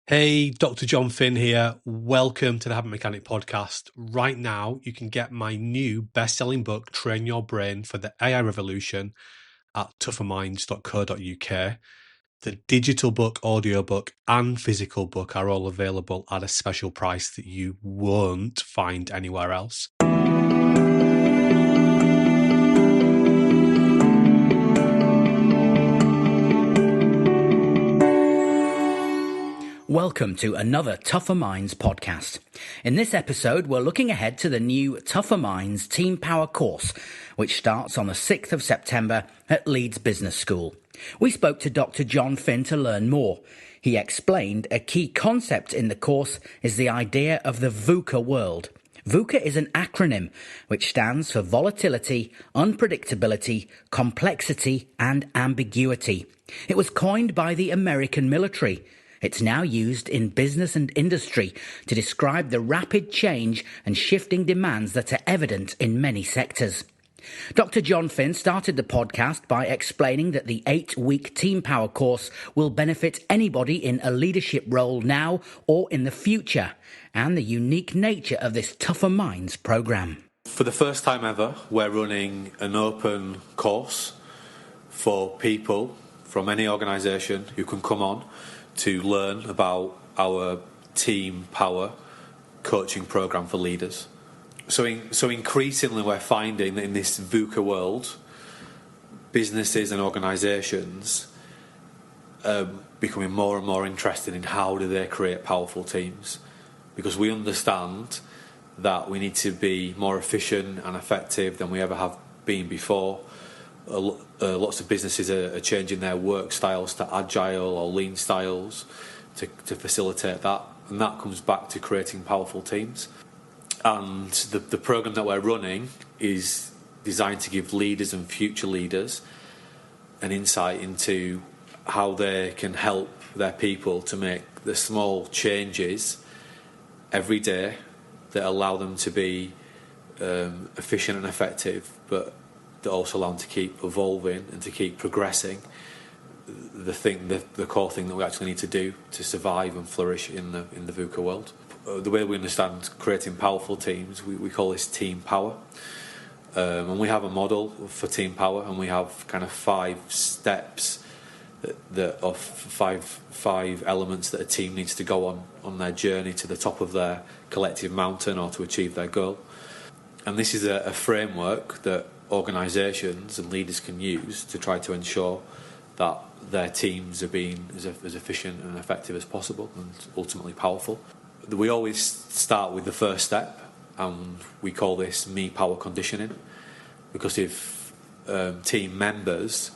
Hey, Dr. John Finn here. Welcome to the Habit Mechanic podcast. Right now, you can get my new best-selling book, Train Your Brain for the AI Revolution, at tougherminds.co.uk. The digital book, audiobook, and physical book are all available at a special price that you won't find anywhere else. Welcome to another Tougher Minds podcast. In this episode, we're looking ahead to the new Tougher Minds Team Power course, which starts on the 6th of September at Leeds Business School. We spoke to Dr. John Finn to learn more. He explained a key concept in the course is the idea of the VUCA world. VUCA is an acronym which stands for volatility, unpredictability, complexity, and ambiguity. It was coined by the American military. It's now used in business and industry to describe the rapid change and shifting demands that are evident in many sectors. Dr. John Finn started the podcast by explaining that the 8-week Team Power course will benefit anybody in a leadership role now or in the future, and the unique nature of this Tougher Minds programme. For the first time ever, we're running an open course for people from any organisation who can come on to learn about our Team Power coaching programme for leaders. So increasingly we're finding that in this VUCA world, businesses and organisations are becoming more and more interested in how do they create powerful teams, because we understand that we need to be more efficient and effective than we ever have been before. Lots of businesses are changing their work styles to agile or lean styles to facilitate that, and that comes back to creating powerful teams. And the programme that we're running is designed to give leaders and future leaders an insight into how they can help their people to make the small changes every day that allow them to be efficient and effective, but that also allow them to keep evolving and to keep progressing the core thing that we actually need to do to survive and flourish in the VUCA world. The way we understand creating powerful teams, we call this Team Power. And we have a model for Team Power, and we have kind of 5 steps of five elements that a team needs to go on their journey to the top of their collective mountain or to achieve their goal. And this is a framework that organisations and leaders can use to try to ensure that their teams are being as efficient and effective as possible and ultimately powerful. We always start with the first step, and we call this Me Power Conditioning, because if team members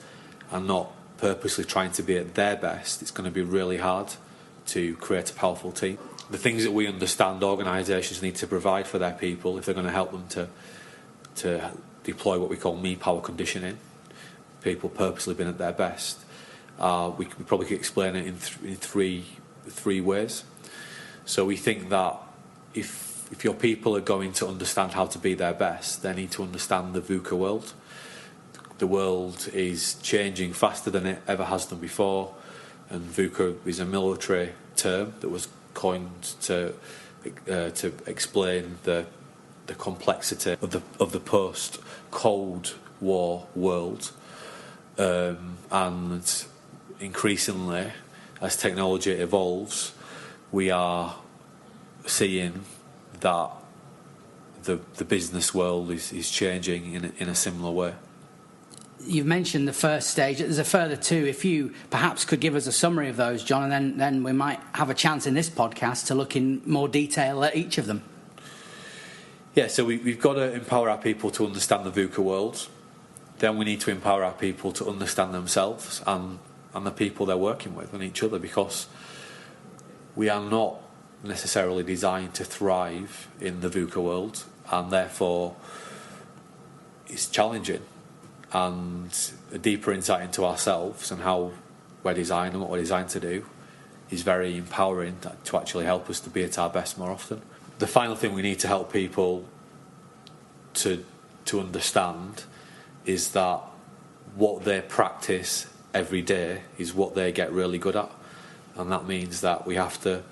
are not purposely trying to be at their best, it's going to be really hard to create a powerful team. The things that we understand organisations need to provide for their people, if they're going to help them to deploy what we call Me Power Conditioning, people purposely being at their best, we probably could explain it in three ways. So we think that if your people are going to understand how to be their best, they need to understand the VUCA world. The world is changing faster than it ever has done before, and VUCA is a military term that was coined to explain the complexity of the post-Cold War world, and increasingly, as technology evolves, we are seeing that the business world is changing in a similar way. You've mentioned the first stage. There's a further 2. If you perhaps could give us a summary of those, John, and then we might have a chance in this podcast to look in more detail at each of them. Yeah, so we've got to empower our people to understand the VUCA world. Then we need to empower our people to understand themselves and the people they're working with and each other, because we are not necessarily designed to thrive in the VUCA world, and therefore it's challenging. And a deeper insight into ourselves and how we're designed and what we're designed to do is very empowering to actually help us to be at our best more often. The final thing we need to help people to understand is that what they practice every day is what they get really good at. and that means that we have to,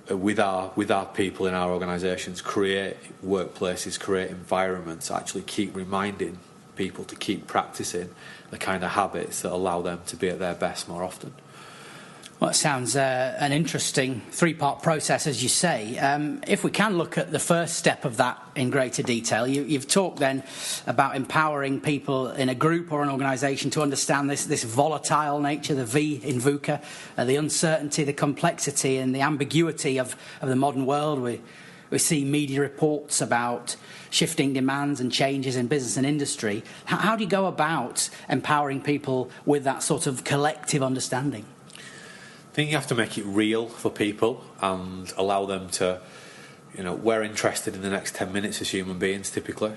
with our people in our organisations, create workplaces, create environments, actually keep reminding people to keep practicing the kind of habits that allow them to be at their best more often. Well, it sounds an interesting three-part process, as you say. If we can look at the first step of that in greater detail, you've talked then about empowering people in a group or an organisation to understand this volatile nature, the V in VUCA, the uncertainty, the complexity and the ambiguity of the modern world. We see media reports about shifting demands and changes in business and industry. How do you go about empowering people with that sort of collective understanding? I think you have to make it real for people and allow them to, we're interested in the next 10 minutes as human beings typically,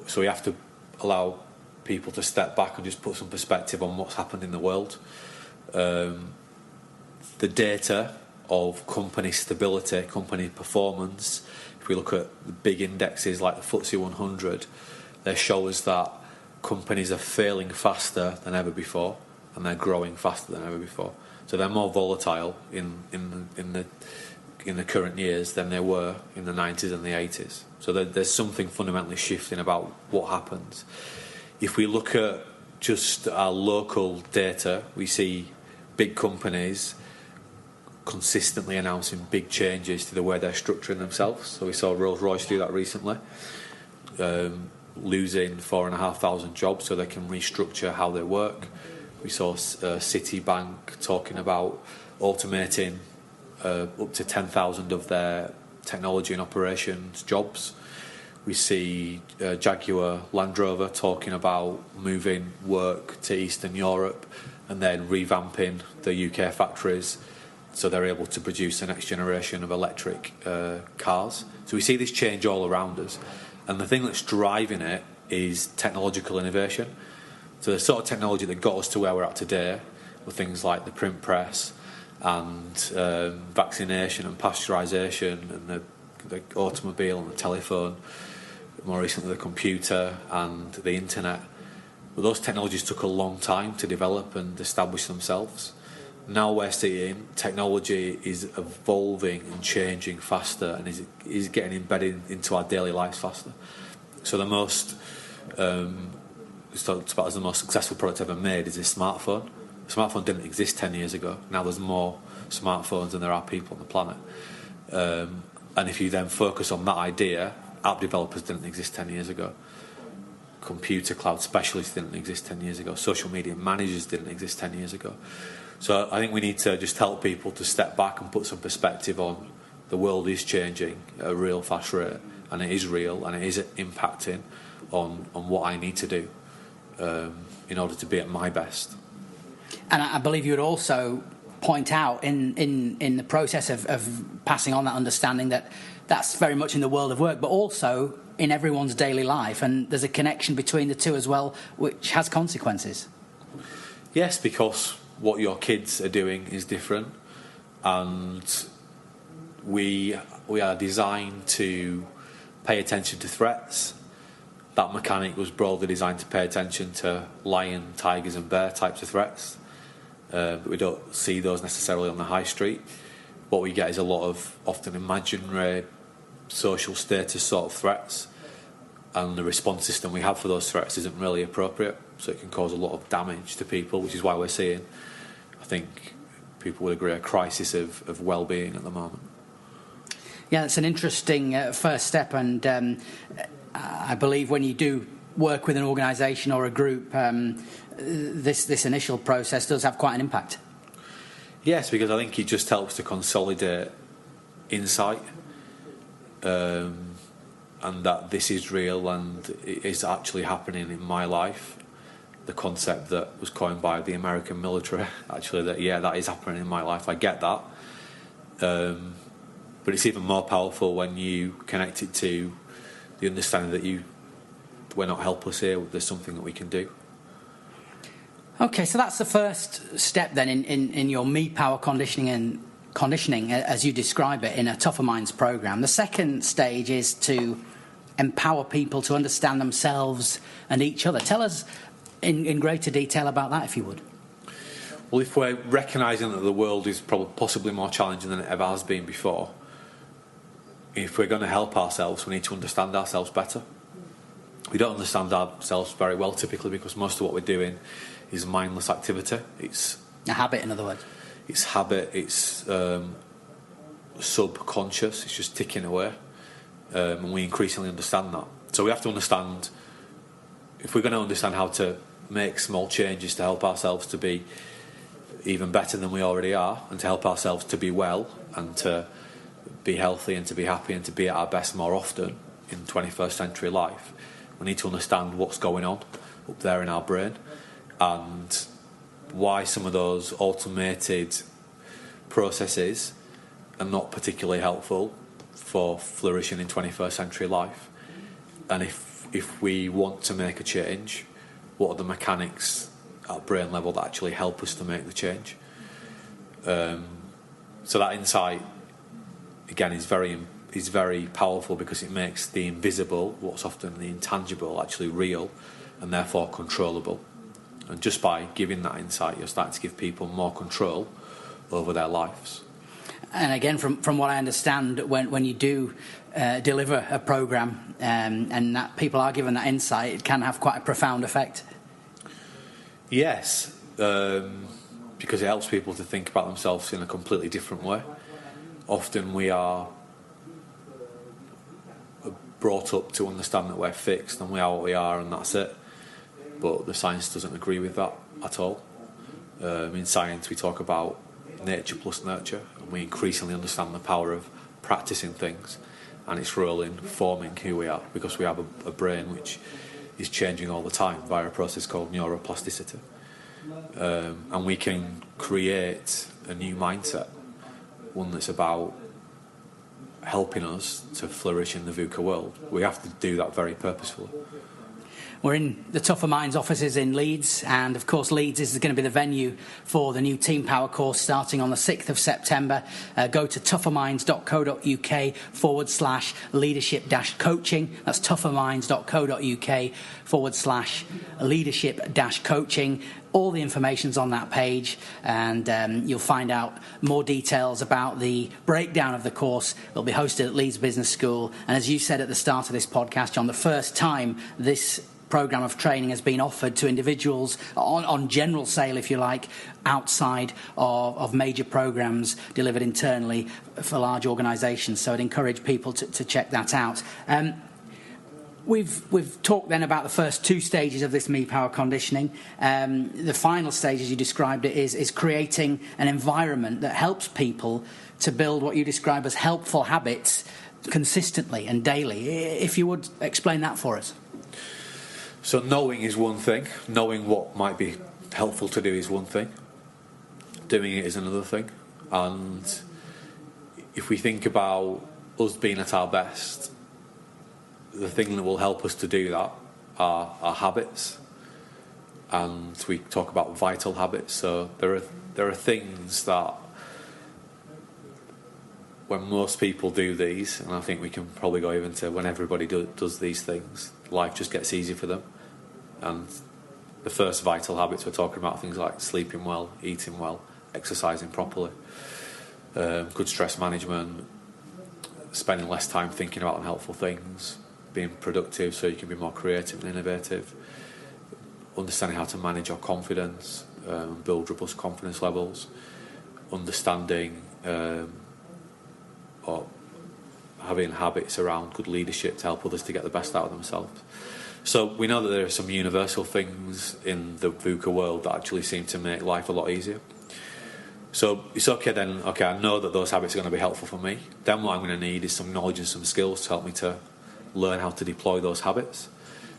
so we have to allow people to step back and just put some perspective on what's happened in the world. The data of company stability, company performance, if we look at the big indexes like the FTSE 100, they show us that companies are failing faster than ever before and they're growing faster than ever before. So they're more volatile in the current years than they were in the 90s and the 80s. So there's something fundamentally shifting about what happens. If we look at just our local data, we see big companies consistently announcing big changes to the way they're structuring themselves. So we saw Rolls-Royce do that recently, losing 4,500 jobs so they can restructure how they work. We saw Citibank talking about automating up to 10,000 of their technology and operations jobs. We see Jaguar Land Rover talking about moving work to Eastern Europe and then revamping the UK factories so they're able to produce the next generation of electric cars. So we see this change all around us. And the thing that's driving it is technological innovation. So the sort of technology that got us to where we're at today were things like the print press and vaccination and pasteurisation and the automobile and the telephone, more recently the computer and the internet. But those technologies took a long time to develop and establish themselves. Now we're seeing technology is evolving and changing faster and is getting embedded into our daily lives faster. So the most it's talked about as the most successful product ever made is a smartphone. The smartphone didn't exist 10 years ago. Now there's more smartphones than there are people on the planet. And if you then focus on that idea, app developers didn't exist 10 years ago. Computer cloud specialists didn't exist 10 years ago. Social media managers didn't exist 10 years ago. So I think we need to just help people to step back and put some perspective on the world is changing at a real fast rate, and it is real, and it is impacting on what I need to do in order to be at my best. And I believe you would also point out in the process of passing on that understanding that that's very much in the world of work, but also in everyone's daily life, and there's a connection between the two as well, which has consequences. Yes, because what your kids are doing is different, and we are designed to pay attention to threats. That mechanic was broadly designed to pay attention to lion, tigers and bear types of threats. But we don't see those necessarily on the high street. What we get is a lot of often imaginary social status sort of threats, and the response system we have for those threats isn't really appropriate, so it can cause a lot of damage to people, which is why we're seeing, I think people would agree, a crisis of well-being at the moment. Yeah, it's an interesting first step, and I believe when you do work with an organisation or a group, this initial process does have quite an impact. Yes, because I think it just helps to consolidate insight, and that this is real and it is actually happening in my life. The concept that was coined by the American military, actually, that is happening in my life. I get that. But it's even more powerful when you connect it to the understanding that we're not helpless here, there's something that we can do. Okay, so that's the first step then in your Me Power conditioning, as you describe it, in a Tougher Minds programme. The second stage is to empower people to understand themselves and each other. Tell us in greater detail about that, if you would. Well, if we're recognising that the world is possibly more challenging than it ever has been before, if we're going to help ourselves, we need to understand ourselves better. We don't understand ourselves very well typically because most of what we're doing is mindless activity. It's a habit, in other words. It's habit, it's subconscious, it's just ticking away. And we increasingly understand that. So we have to understand, if we're going to understand how to make small changes to help ourselves to be even better than we already are, and to help ourselves to be well and to be healthy and to be happy and to be at our best more often in 21st century life, we need to understand what's going on up there in our brain and why some of those automated processes are not particularly helpful for flourishing in 21st century life. And if we want to make a change, what are the mechanics at brain level that actually help us to make the change? So that insight, again, is very powerful because it makes the invisible, what's often the intangible, actually real and therefore controllable. And just by giving that insight, you're starting to give people more control over their lives. And again, from what I understand, when you do deliver a programme and that people are given that insight, it can have quite a profound effect. Yes, because it helps people to think about themselves in a completely different way. Often we are brought up to understand that we're fixed and we are what we are and that's it. But the science doesn't agree with that at all. In science we talk about nature plus nurture, and we increasingly understand the power of practicing things and its role in forming who we are, because we have a brain which is changing all the time via a process called neuroplasticity. And we can create a new mindset, one that's about helping us to flourish in the VUCA world. We have to do that very purposefully. We're in the Tougher Minds offices in Leeds, and of course Leeds is going to be the venue for the new Team Power course starting on the 6th of September. Go to tougherminds.co.uk/leadership-coaching. That's tougherminds.co.uk/leadership-coaching. All the information's on that page, and you'll find out more details about the breakdown of the course. It'll be hosted at Leeds Business School, and as you said at the start of this podcast, John, the first time this programme of training has been offered to individuals on general sale, if you like, outside of major programmes delivered internally for large organisations. So I'd encourage people to check that out. We've talked then about the first two stages of this Me Power conditioning. The final stage, as you described it, is creating an environment that helps people to build what you describe as helpful habits consistently and daily. If you would explain that for us. So knowing is one thing. Knowing what might be helpful to do is one thing. Doing it is another thing. And if we think about us being at our best, the thing that will help us to do that are our habits. And we talk about vital habits. So there are things that when most people do these, and I think we can probably go even to when everybody does these things, life just gets easier for them. And the first vital habits we're talking about, things like sleeping well, eating well, exercising properly, good stress management, spending less time thinking about unhelpful things, being productive so you can be more creative and innovative, understanding how to manage your confidence, build robust confidence levels, understanding or having habits around good leadership to help others to get the best out of themselves. So we know that there are some universal things in the VUCA world that actually seem to make life a lot easier. So it's okay, I know that those habits are going to be helpful for me. Then what I'm going to need is some knowledge and some skills to help me to learn how to deploy those habits.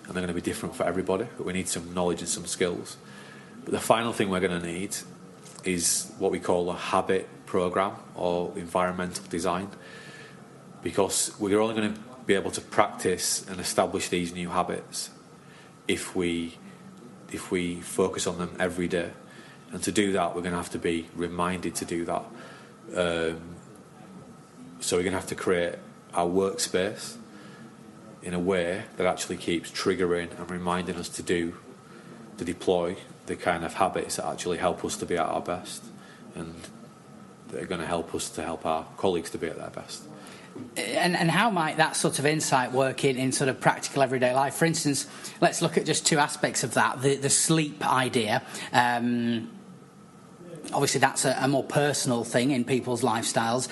And they're going to be different for everybody, but we need some knowledge and some skills. But the final thing we're going to need is what we call a habit program or environmental design, because we're only going to be able to practice and establish these new habits if we focus on them every day. And to do that, we're going to have to be reminded to do that. So we're going to have to create our workspace in a way that actually keeps triggering and reminding us to deploy the kind of habits that actually help us to be at our best, and that are going to help us to help our colleagues to be at their best. And how might that sort of insight work in sort of practical everyday life? For instance, let's look at just two aspects of that. The sleep idea. Obviously, that's a more personal thing in people's lifestyles.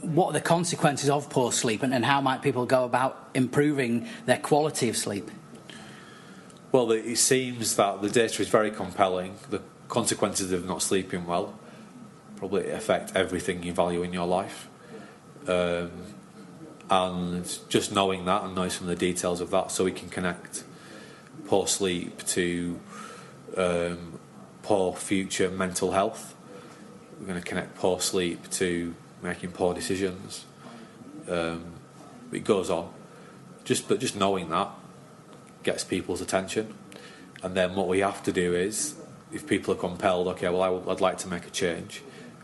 What are the consequences of poor sleep, and how might people go about improving their quality of sleep? Well, it seems that the data is very compelling. The consequences of not sleeping well probably affect everything you value in your life. And just knowing that and knowing some of the details of that, so we can connect poor sleep to poor future mental health. We're going to connect poor sleep to making poor decisions. It goes on. But just knowing that gets people's attention. And then what we have to do is, if people are compelled, okay, well, I'd like to make a change,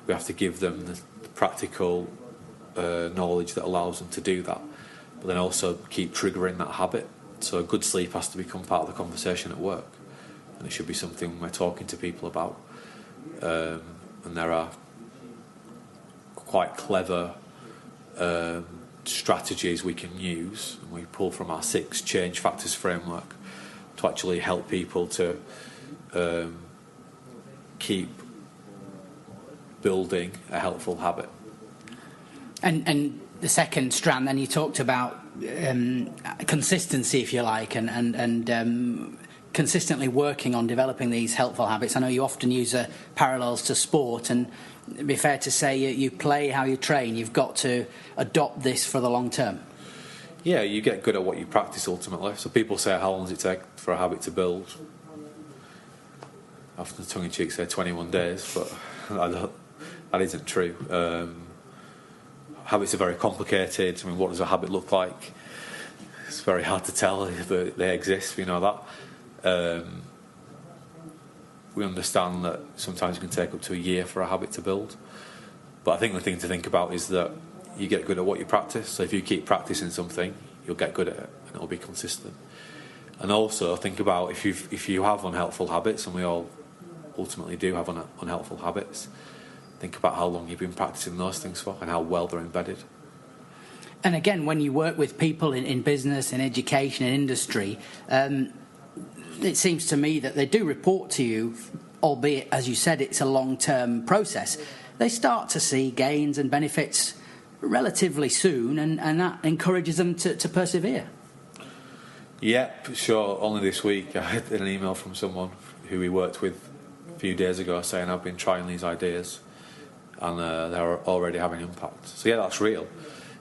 we have to give them the practical knowledge that allows them to do that, but then also keep triggering that habit. So good sleep has to become part of the conversation at work, and it should be something we're talking to people about. And there are quite clever strategies we can use, and we pull from our 6 change factors framework to actually help people to keep building a helpful habit. And the second strand, then you talked about consistency, if you like, and consistently working on developing these helpful habits. I know you often use parallels to sport, and it'd be fair to say you play how you train. You've got to adopt this for the long term. Yeah, you get good at what you practice ultimately. So people say, how long does it take for a habit to build? Often tongue-in-cheek say 21 days, but that isn't true. Habits are very complicated. I mean, what does a habit look like? It's very hard to tell, but they exist. We know that. We understand that sometimes it can take up to a year for a habit to build. But I think the thing to think about is that you get good at what you practice. So if you keep practicing something, you'll get good at it, and it'll be consistent. And also think about if you have unhelpful habits, and we all ultimately do have unhelpful habits, think about how long you've been practicing those things for and how well they're embedded. And again, when you work with people in business, in education, in industry, it seems to me that they do report to you, albeit, as you said, it's a long-term process. They start to see gains and benefits relatively soon, and that encourages them to persevere. Yep, sure. Only this week I had an email from someone who we worked with a few days ago saying, I've been trying these ideas, and they're already having impact. So yeah, that's real.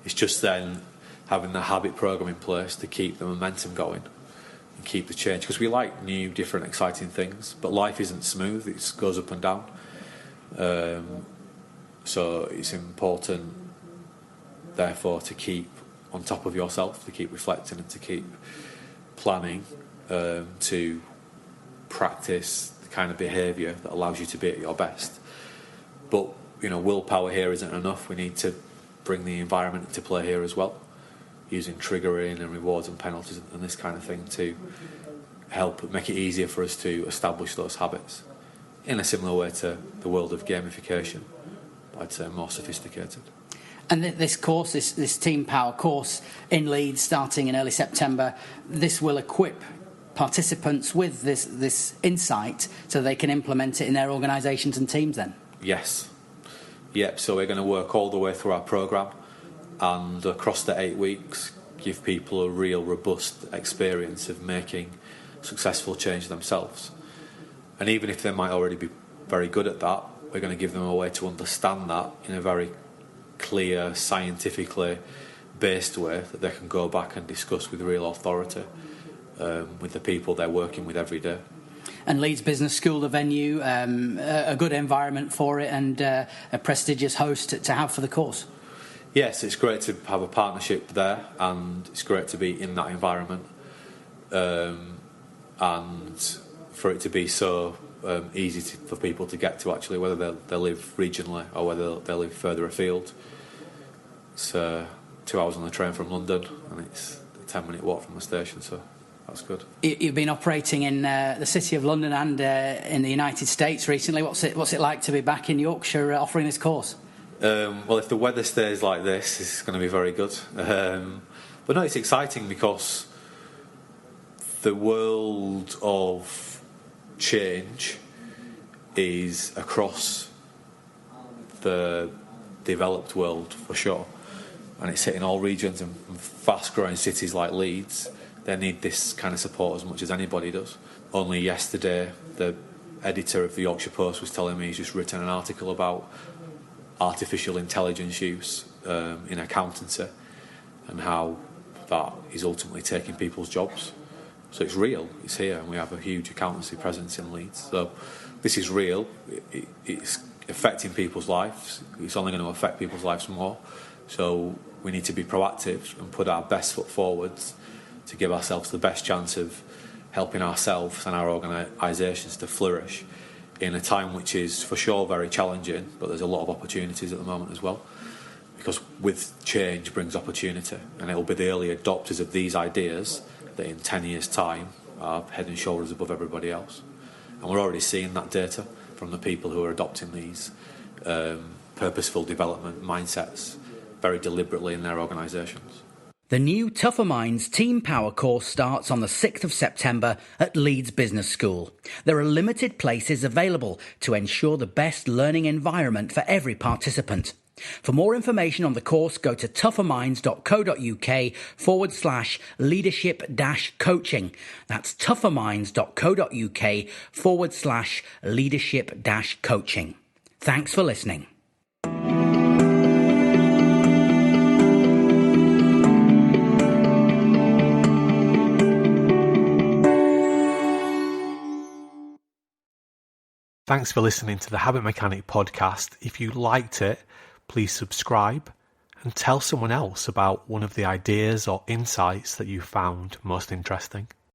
It's just then having the habit program in place to keep the momentum going and keep the change, because we like new, different, exciting things, but life isn't smooth. It goes up and down. So it's important, therefore, to keep on top of yourself, to keep reflecting and to keep planning, to practice the kind of behaviour that allows you to be at your best. But willpower here isn't enough. We need to bring the environment into play here as well, using triggering and rewards and penalties and this kind of thing to help make it easier for us to establish those habits in a similar way to the world of gamification, but I'd say more sophisticated. And this course, this Team Power course in Leeds, starting in early September, this will equip participants with this insight so they can implement it in their organisations and teams then? Yes. Yep, so we're going to work all the way through our programme, and across the 8 weeks give people a real robust experience of making successful change themselves. And even if they might already be very good at that, we're going to give them a way to understand that in a very clear, scientifically based way that they can go back and discuss with real authority with the people they're working with every day. And Leeds Business School, the venue, a good environment for it, and a prestigious host to have for the course. Yes, it's great to have a partnership there, and it's great to be in that environment, and for it to be so easy for people to get to, actually, whether they live regionally or whether they live further afield. It's 2 hours on the train from London, and it's a 10-minute walk from the station, so that's good. You've been operating in the City of London and in the United States recently. What's it like to be back in Yorkshire offering this course? Well, if the weather stays like this, it's going to be very good. But no, it's exciting because the world of change is across the developed world for sure, and it's hitting all regions, and fast-growing cities like Leeds, they need this kind of support as much as anybody does. Only yesterday, the editor of the Yorkshire Post was telling me he's just written an article about artificial intelligence use in accountancy and how that is ultimately taking people's jobs. So it's real, it's here, and we have a huge accountancy presence in Leeds. So this is real, it's affecting people's lives, it's only going to affect people's lives more. So we need to be proactive and put our best foot forward to give ourselves the best chance of helping ourselves and our organisations to flourish in a time which is for sure very challenging, but there's a lot of opportunities at the moment as well. Because with change brings opportunity, and it will be the early adopters of these ideas that in 10 years' time are head and shoulders above everybody else. And we're already seeing that data from the people who are adopting these purposeful development mindsets very deliberately in their organisations. The new Tougher Minds Team Power course starts on the 6th of September at Leeds Business School. There are limited places available to ensure the best learning environment for every participant. For more information on the course, go to tougherminds.co.uk/leadership-coaching. That's tougherminds.co.uk/leadership-coaching. Thanks for listening. Thanks for listening to the Habit Mechanic podcast. If you liked it, please subscribe and tell someone else about one of the ideas or insights that you found most interesting.